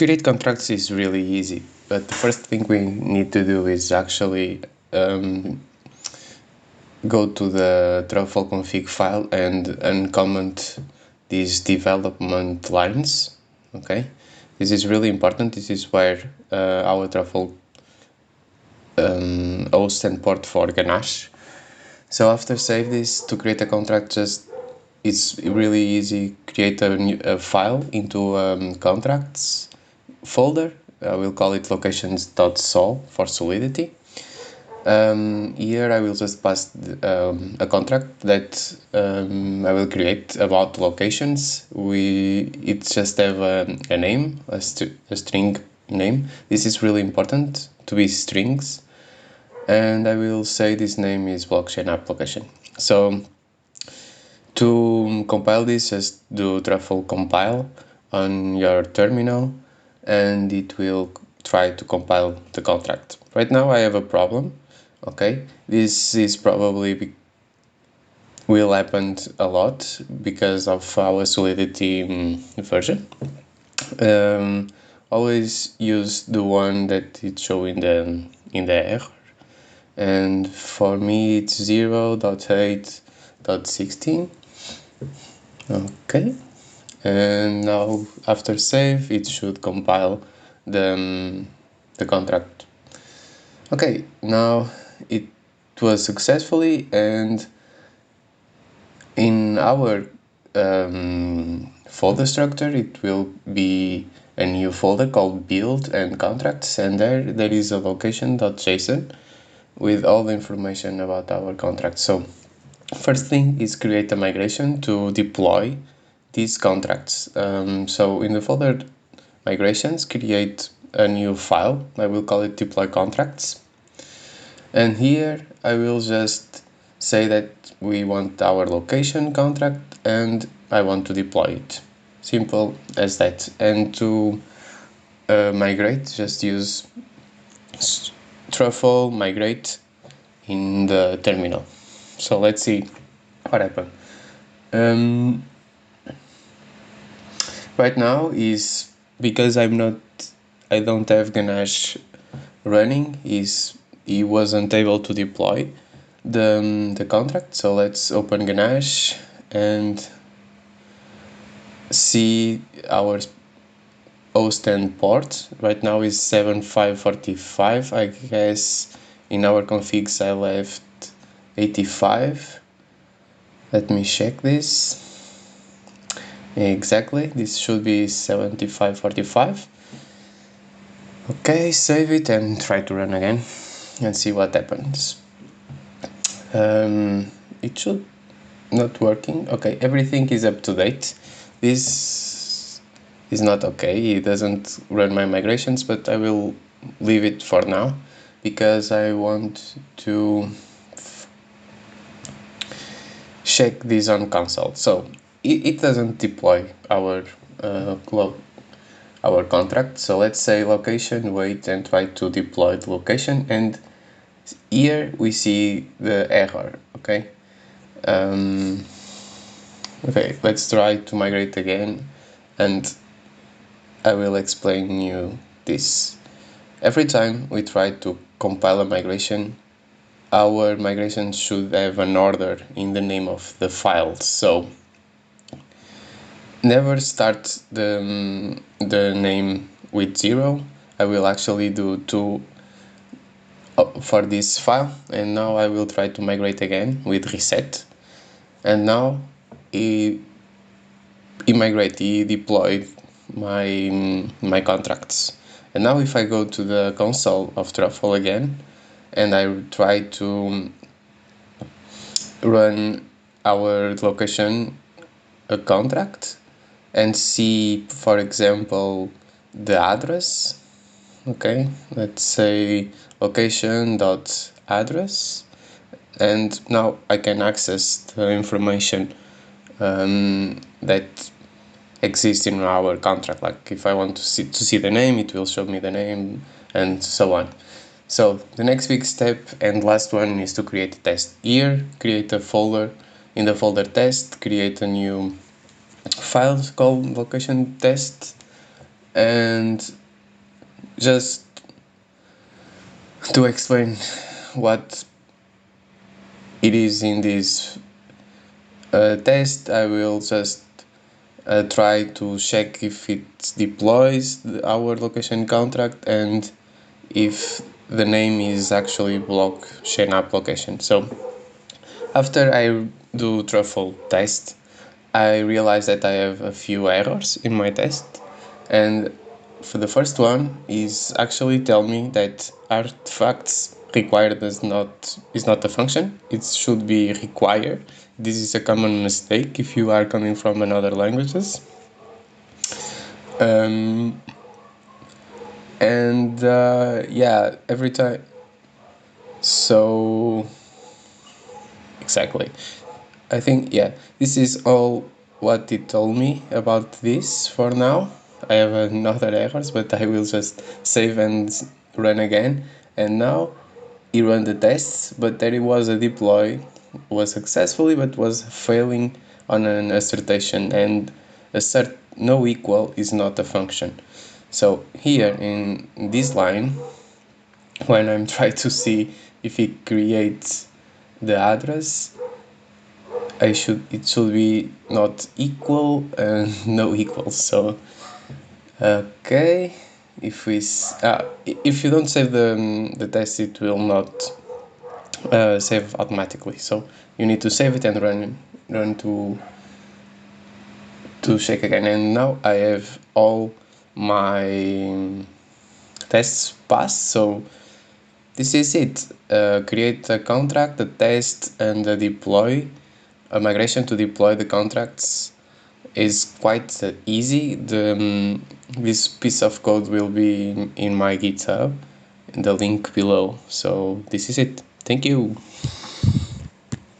create contracts is really easy, but the first thing we need to do is actually go to the Truffle config file and uncomment these development lines. Okay, this is really important. This is where our Truffle host and port for Ganache. So after save this, to create a contract, it's really easy. Create a file into contracts folder. We'll call it locations.sol for Solidity. Here I will just pass a contract that I will create about locations. It just have a name, a string name. This is really important to be strings. And I will say this name is blockchain application. So to compile this, just do truffle compile on your terminal and it will try to compile the contract. Right now I have a problem. Okay, this is probably will happen a lot because of our Solidity version. Always use the one that it show in the error, and for me it's 0.8.16. Okay, and now after save it should compile the contract. Okay, now it was successfully, and in our folder structure it will be a new folder called build and contracts, and there is a location.json with all the information about our contract. So first thing is create a migration to deploy these contracts. So in the folder migrations, create a new file. I will call it deploy contracts. And here I will just say that we want our location contract and I want to deploy it. Simple as that. And to migrate, just use Truffle Migrate in the terminal. So let's see what happened. Right now is because I don't have Ganache running, he wasn't able to deploy the contract. So let's open Ganache and see our host and port. Right now is 7545. I guess in our configs I left 85. Let me check this. Exactly, this should be 7545. Okay, save it and try to run again and see what happens. It should not working. Okay, everything is up to date. This is not okay. It doesn't run my migrations, but I will leave it for now because I want to check this on console. So it doesn't deploy our contract. So let's say location, wait and try to deploy the location, and here we see the error. Okay. Okay, let's try to migrate again, and I will explain you this. Every time we try to compile a migration, our migration should have an order in the name of the file. So never start the name with 0. I will actually do 2 for this file, and now I will try to migrate again with reset, and now he deployed my contracts. And now if I go to the console of Truffle again and I try to run our location contract and see, for example, the address. Okay, let's say location.address, and now I can access the information that exists in our contract. Like if I want to see the name, it will show me the name and so on. So the next big step and last one is to create a test. Here, create a folder. In the folder test, create a new file called location test And just to explain what it is in this test, I will just try to check if it deploys our location contract and if the name is actually blockchain app location. So after I do Truffle test, I realize that I have a few errors in my test, and for the first one is actually tell me that artifacts required is not a function. It should be require. This is a common mistake if you are coming from another languages. Yeah, every time. So exactly. I think, yeah, this is all what it told me about this for now. I have another errors, but I will just save and run again. And now he ran the tests, but there it was a deploy, was successfully, but was failing on an assertion, and assert no equal is not a function. So here in this line, when I'm trying to see if it creates the address, it should be not equal and no equal. So okay, if if you don't save the test, it will not save automatically. So you need to save it and run to check again. And now I have all my tests passed. So this is it. Create a contract, a test, and a deploy. A migration to deploy the contracts is quite easy. This piece of code will be in my GitHub, in the link below. So this is it. Thank you.